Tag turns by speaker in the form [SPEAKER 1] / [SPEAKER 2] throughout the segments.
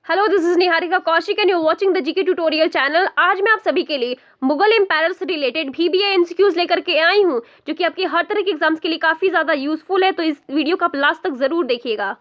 [SPEAKER 1] Hello, this is Niharika Kaushik and you watching the GK tutorial channel. आज मैं आप सभी के लिए मुगल एम्पायर से रिलेटेड VBA एमसीक्यूज लेकर के आई हूं, जो कि आपके हर तरह के एग्जाम्स के लिए काफी ज्यादा यूजफुल है। तो इस वीडियो को आप लास्ट तक जरूर देखिएगा।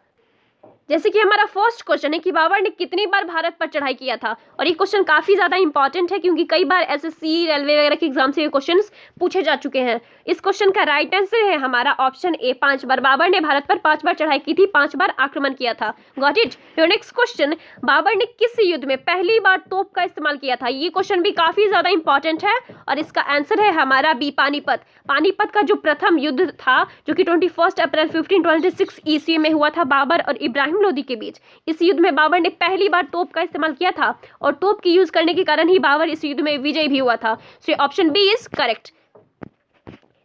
[SPEAKER 1] जैसे कि हमारा फर्स्ट क्वेश्चन है कि बाबर ने कितनी बार भारत पर चढ़ाई किया था, और ये क्वेश्चन काफी ज्यादा इंपॉर्टेंट है क्योंकि कई बार एसएससी, रेलवे वगैरह के एग्जाम से ये क्वेश्चन पूछे जा चुके हैं। इस क्वेश्चन का राइट आंसर है हमारा ऑप्शन ए, 5 बार। बाबर ने भारत पर 5 बार चढ़ाई की थी, 5 बार आक्रमण किया था। Got it. Your next question, Babur ने किस युद्ध में पहली बार तोप का इस्तेमाल किया था? ये क्वेश्चन भी काफी ज्यादा इंपॉर्टेंट है और इसका आंसर है हमारा बी, पानीपत। पानीपत का जो प्रथम युद्ध था, जो कि 21 अप्रैल 1526 ईस्वी में हुआ था बाबर और इब्राहिम लोदी के बीच। इस युद्ध में बाबर ने पहली बार तोप का इस्तेमाल किया था और तोप की यूज करने के कारण ही बाबर इस युद्ध में विजयी भी हुआ था। So option B is correct.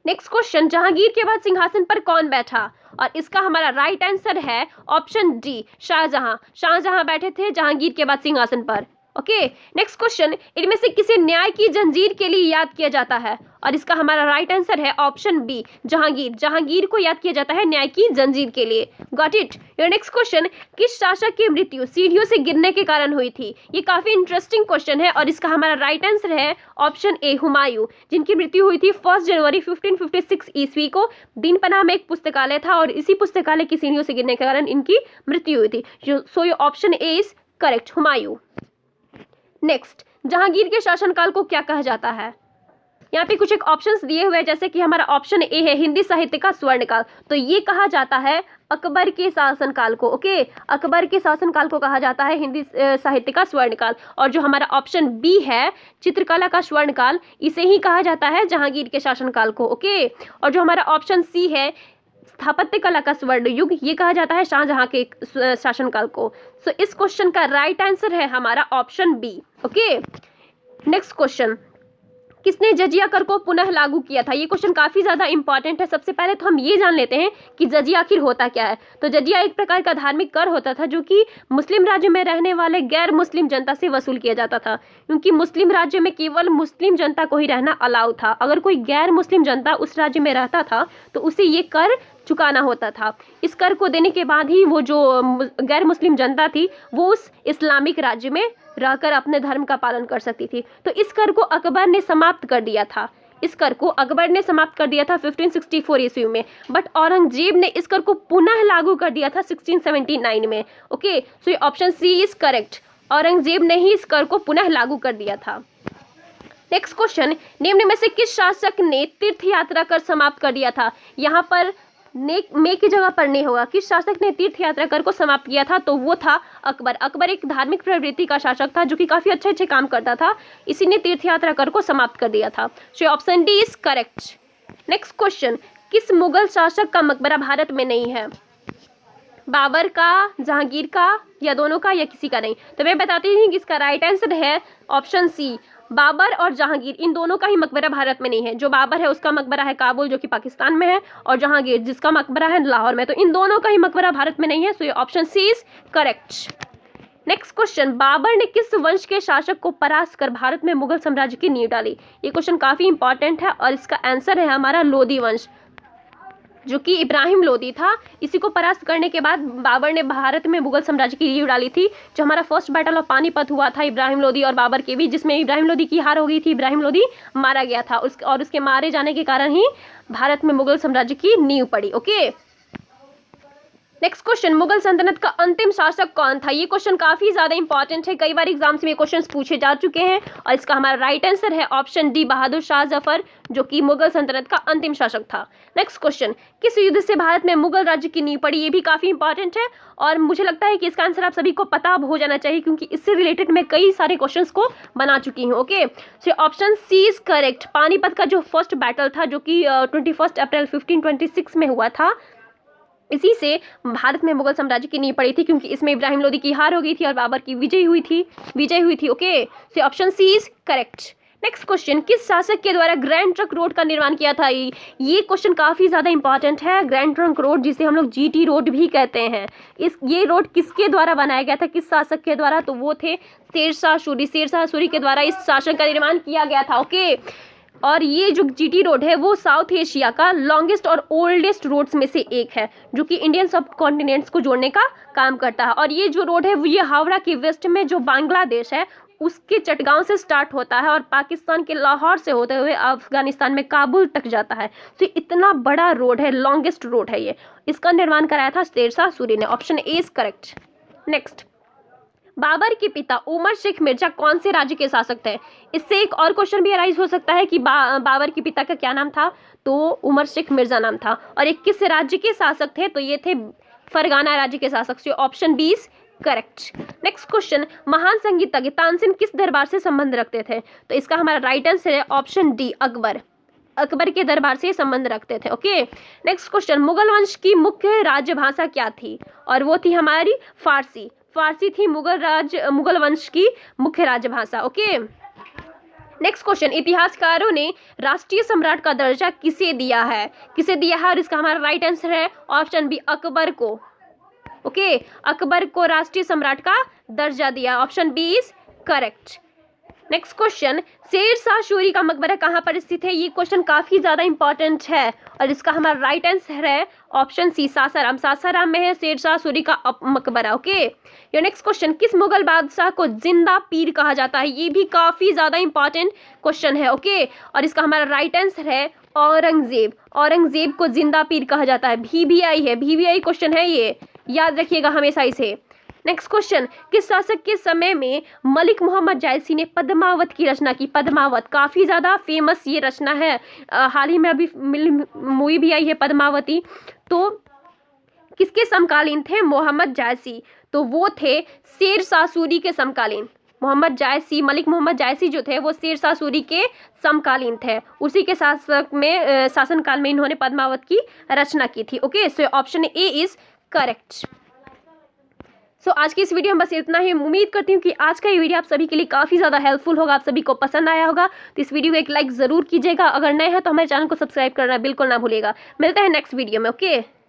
[SPEAKER 1] Next question, Jahangir के बाद सिंहासन पर कौन बैठा? और इसका हमारा राइट आंसर है ऑप्शन डी, शाहजहां। शाहजहां बैठे थे जहांगीर के बाद सिंहासन पर। ओके। नेक्स्ट क्वेश्चन, इनमें से किसे न्याय की जंजीर के लिए याद किया जाता है? और इसका हमारा राइट आंसर है ऑप्शन बी, जहांगीर। जहांगीर को याद किया जाता है न्याय की जंजीर के लिए। Got it. Your next question, किस शासक की मृत्यु सीढ़ियों से गिरने के कारण हुई थी? ये काफी इंटरेस्टिंग क्वेश्चन है और इसका हमारा राइट आंसर है ऑप्शन ए, हुमायूं, जिनकी मृत्यु हुई थी 1 जनवरी 1556 ईस्वी को। दीनपनाह में एक पुस्तकालय था और इसी पुस्तकालय की सीढ़ियों से गिरने के कारण इनकी मृत्यु हुई थी। So your option A is correct, Humayun. Next, Jahangir के शासनकाल को क्या कहा जाता है? यहाँ पे कुछ एक ऑप्शंस दिए हुए हैं, जैसे कि हमारा ऑप्शन ए है हिंदी साहित्य का स्वर्णकाल। तो ये कहा जाता है अकबर के शासनकाल को। ओके, अकबर के शासनकाल को कहा जाता है हिंदी साहित्य का स्वर्णकाल। और जो हमारा ऑप्शन बी है चित्रकला का स्वर्णकाल, इसे ही कहा जाता है जहांगीर के शासनकाल को। ओके। और जो हमारा ऑप्शन सी है स्थापत्य कला का स्वर्ण युग, ये कहा जाता है शाहजहां के शासनकाल को। सो इस क्वेश्चन का राइट आंसर है हमारा option B. Okay. Next question, किसने जजिया कर को पुनः लागू किया था? ये क्वेश्चन काफी ज्यादा इंपॉर्टेंट है। सबसे पहले तो हम ये जान लेते हैं कि जजिया आखिर होता क्या है। तो जजिया एक प्रकार का धार्मिक कर होता था जो कि मुस्लिम राज्य में रहने वाले गैर मुस्लिम जनता से वसूल किया जाता था, क्योंकि मुस्लिम राज्य में केवल मुस्लिम जनता को ही रहना अलाउ था। अगर कोई गैर मुस्लिम जनता उस राज्य में रहता था तो उसे ये कर चुकाना होता था। इस कर को देने के बाद ही वो जो गैर मुस्लिम जनता थी वो उस इस्लामिक राज्य में रहकर अपने धर्म का पालन कर सकती थी। तो इस कर को अकबर ने समाप्त कर दिया था। इस कर को अकबर ने समाप्त कर दिया था 1564 ईस्वी में, बट औरंगजेब ने इस कर को पुनः लागू कर दिया था 1679 में। ओके, सो ये option C is correct. Aurangzeb ने ही इस कर को पुनः लागू कर दिया था। नेक्स्ट क्वेश्चन, निम्न में से किस शासक ने तीर्थ यात्रा कर समाप्त कर दिया था? यहाँ पर मे की जगह पर नहीं होगा। किस शासक ने तीर्थ यात्रा कर को समाप्त किया था? तो वो था अकबर। अकबर एक धार्मिक प्रवृत्ति का शासक था जो कि काफी अच्छे अच्छे काम करता था, इसी ने तीर्थ यात्रा कर को समाप्त कर दिया था। So option D is correct. Next question, किस मुगल शासक का मकबरा भारत में नहीं है? बाबर का, जहांगीर का, या दोनों का, या किसी का नहीं? तो मैं बताती हूँ कि इसका राइट आंसर है ऑप्शन सी, बाबर और जहांगीर, इन दोनों का ही मकबरा भारत में नहीं है। जो बाबर है उसका मकबरा है काबुल जो कि पाकिस्तान में है, और जहांगीर जिसका मकबरा है लाहौर में। तो इन दोनों का ही मकबरा भारत में नहीं है। सो ये option C is correct. Next question, Babur ने किस वंश के शासक को परास्त कर भारत में मुगल साम्राज्य की नींव डाली? ये क्वेश्चन काफी इंपॉर्टेंट है और इसका आंसर है हमारा लोदी वंश, जो कि इब्राहिम लोदी था। इसी को परास्त करने के बाद बाबर ने भारत में मुगल साम्राज्य की नींव डाली थी। जो हमारा फर्स्ट बैटल ऑफ पानीपत हुआ था इब्राहिम लोदी और बाबर के बीच, जिसमें इब्राहिम लोदी की हार हो गई थी, इब्राहिम लोदी मारा गया था और उसके मारे जाने के कारण ही भारत में मुगल साम्राज्य की नींव पड़ी। ओके। नेक्स्ट क्वेश्चन, मुगल सल्तनत का अंतिम शासक कौन था? ये क्वेश्चन काफी ज्यादा इंपॉर्टेंट है, कई बार एग्जाम्स में क्वेश्चंस पूछे जा चुके हैं और इसका हमारा राइट आंसर है ऑप्शन डी, बहादुर शाह जफर, जो कि मुगल सल्तनत का अंतिम शासक था। नेक्स्ट क्वेश्चन, किस युद्ध से भारत में मुगल राज्य की नींव पड़ी? ये भी काफी इंपॉर्टेंट है और मुझे लगता है कि इसका आंसर आप सभी को पता हो जाना चाहिए, क्योंकि इससे रिलेटेड मैं कई सारे क्वेश्चन को बना चुकी हूँ। Okay, so option C is correct. Panipat का जो फर्स्ट बैटल था जो कि 21 अप्रैल 1526 में हुआ था, इसी से भारत में मुगल साम्राज्य की नींव पड़ी थी, क्योंकि इसमें इब्राहिम लोदी की हार हो गई थी और बाबर की विजय हुई थी। Okay, so option C is correct. Next question, किस शासक के द्वारा ग्रैंड ट्रंक रोड का निर्माण किया था? ये क्वेश्चन काफी ज्यादा इंपॉर्टेंट है। ग्रैंड ट्रंक रोड, जिसे हम लोग GT रोड भी कहते हैं, ये रोड किसके द्वारा बनाया गया था, किस शासक के द्वारा? तो वो थे शेरशाह सूरी। शेरशाह सूरी के द्वारा इस शासन का निर्माण किया गया था। ओके, और ये जो जीटी रोड है वो साउथ एशिया का लॉन्गेस्ट और ओल्डेस्ट रोड्स में से एक है, जो कि इंडियन सब कॉन्टिनेंट्स को जोड़ने का काम करता है। और ये जो रोड है ये हावड़ा के वेस्ट में जो बांग्लादेश है उसके चटगांव से स्टार्ट होता है और पाकिस्तान के लाहौर से होते हुए अफगानिस्तान में काबुल तक जाता है। तो इतना बड़ा रोड है, लॉन्गेस्ट रोड है ये। इसका निर्माण कराया था शेरशाह सूरी ने। Option A is correct. Next, Babur के पिता उमर शेख मिर्जा कौन से राज्य के शासक थे? इससे एक और क्वेश्चन भी अराइज हो सकता है कि बाबर के पिता का क्या नाम था? तो उमर शेख मिर्जा नाम था। और एक किस राज्य के शासक थे? तो ये थे फरगाना राज्य के शासक। Option B is correct. Next question, महान संगीतज्ञ तानसेन किस दरबार से संबंध रखते थे? तो इसका हमारा राइट आंसर है ऑप्शन डी अकबर। अकबर के दरबार से संबंध रखते थे। ओके। नेक्स्ट क्वेश्चन, मुगल वंश की मुख्य राजभाषा क्या थी? और वो थी हमारी फारसी। फारसी थी मुगल वंश की मुख्य राजभाषा। ओके। नेक्स्ट क्वेश्चन, इतिहासकारों ने राष्ट्रीय सम्राट का दर्जा किसे दिया है? किसे दिया है? और इसका हमारा राइट आंसर है ऑप्शन बी अकबर को। ओके, अकबर को राष्ट्रीय सम्राट का दर्जा दिया। Option B is correct. Next question, Shershah Suri का मकबरा कहाँ पर स्थित है? ये क्वेश्चन काफी ज्यादा इंपॉर्टेंट है और इसका हमारा राइट आंसर है ऑप्शन सी सासाराम। सासाराम में है शेरशाह सूरी का मकबरा। ओके। योर नेक्स्ट क्वेश्चन, किस मुगल बादशाह को जिंदा पीर कहा जाता है? ये भी काफी ज्यादा इंपॉर्टेंट क्वेश्चन है। ओके। और इसका हमारा राइट आंसर है औरंगजेब। औरंगजेब को जिंदा पीर कहा जाता है। VVI है, VVI क्वेश्चन है ये, याद रखिएगा हमेशा इसे। नेक्स्ट क्वेश्चन, किस शासक के समय में मलिक मोहम्मद जायसी ने पद्मावत की रचना की? पद्मावत काफी ज्यादा फेमस ये रचना है, हाल ही में अभी मूवी भी आई है पद्मावती। तो किसके समकालीन थे मोहम्मद जायसी? तो वो थे शेरशाह सूरी के समकालीन। मोहम्मद जायसी, मलिक मोहम्मद जायसी जो थे वो शेरशाह सूरी के समकालीन थे। उसी के शासनकाल में इन्होंने पद्मावत की रचना की थी। Okay, so option A is correct. So आज की इस वीडियो में बस इतना ही। उम्मीद करती हूँ कि आज का ये वीडियो आप सभी के लिए काफ़ी ज़्यादा हेल्पफुल होगा, आप सभी को पसंद आया होगा। तो इस वीडियो को एक लाइक ज़रूर कीजिएगा। अगर नए हैं तो हमारे चैनल को सब्सक्राइब करना बिल्कुल ना भूलिएगा। मिलते हैं नेक्स्ट वीडियो में। ओके।